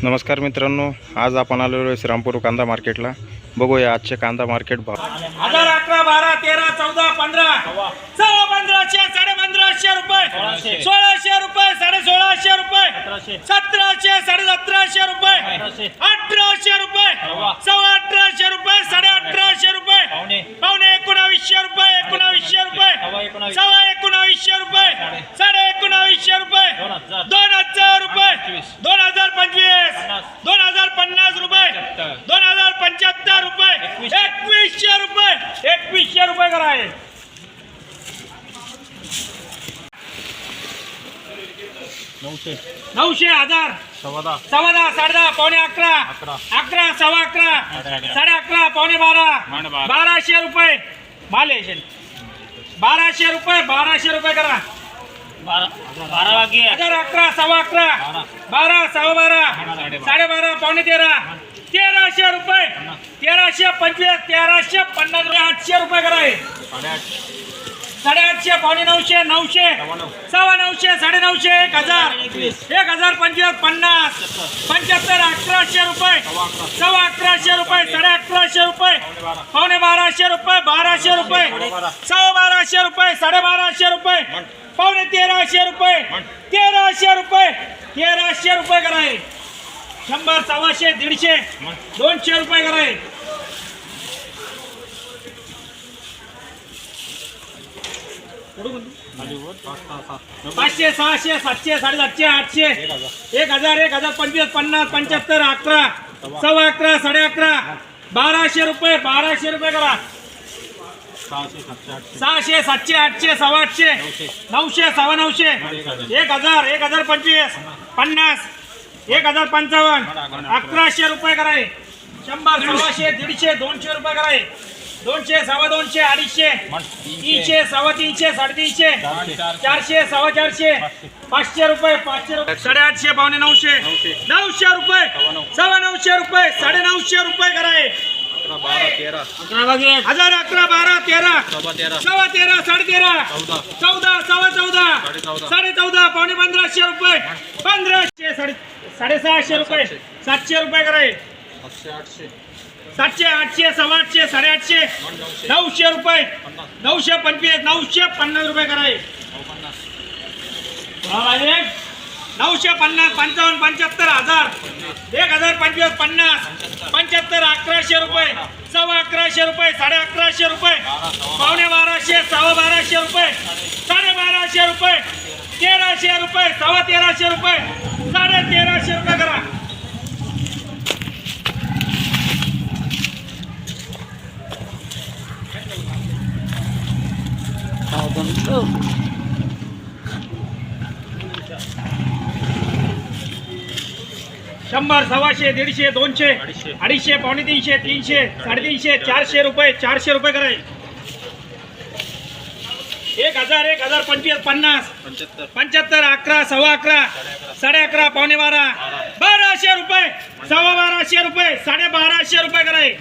नमस्कार मित्रांनो, आज आपण आलेलो आहे श्रीरामपूर कांदा मार्केटला। बघूया आजचे कांदा मार्केट भाव। 11, 12, 13, 14, 15, 1500, 1550 रुपये, 1600 रुपये, 1650 रुपये, 1700, 1750 रुपये, 1800 रुपये, 1850 रुपये, 1850 रुपये, पावणे 1900 रुपये, 1900 रुपये, 1900 रुपये, 1900 रुपये, 2000 रुपये, 2025, 2050 रुपये, 2075 रुपये, 2100 रुपये, 2100 रुपये कराए। 900, 1000, 10, 10, पावणे 11, 11, 11, 11.5, पावणे 12, 1200 रुपये, माले 1200 रुपये, 1200 रुपये करा। 11, 11, 11, 12, 12, 12.5, पावणे 13, 1300 रुपये, 1325, 1350, 800 रुपये कराए। 850, पावणे 900, 900, 950, 950, 1000, 1025, 50, 75, 1100 रुपये, 1100 रुपये, 1150 रुपये, पावणे 1200 रुपये, 1200 रुपये, 1200 रुपये, 1250 रुपये, पावणे 1300 रुपये, 1300 रुपये, 1300 रुपये कराए। 100, 125, 150, 200 रुपये कराए। 500, 600, 700, 750, 800, 1000, 1025, 50, 75, 11, 11.5, 11.5, 1200 रुपये, 1200 रुपये करा। 600, 700, 800, 800, 900, 900, 1000, 1025, 50, 1055, 1100 रुपये कराए। 100, 125, 150, 200 रुपये कराए। 200, 250, 250, 300, 350, 350, 400, 450, 500 रुपये, 500 रुपये, 850, पावणे 900, 900 रुपये, 900 रुपये, 950 रुपये कराए। 1000, 11, 12, 13, 13, 13, 13, 14, 14, 14.5, पावणे 1500 रुपये, 1500, 750 रुपये, 700 रुपये कराए। 700, 800, 850, 850, 900 रुपये, 925, 950 रुपये कराए। 950, 55, 75, 1000, 1025, 50, 75, 1100 रुपये, 1150 रुपये, 1150 रुपये, पावणे 1200, 1250 रुपये, 1250 रुपये, 1300 रुपये, 1300 रुपये, 1350 रुपये करा। 100, 125, 150, 200, 250, पावणे 300, 300, 350, 400 रुपये, 400 रुपये कराए। 1000, 1025, 50, 75, 11, 11.5, 11.5, पावणे 12, 1200 रुपये, 1250 रुपये, 1250 रुपये कराए।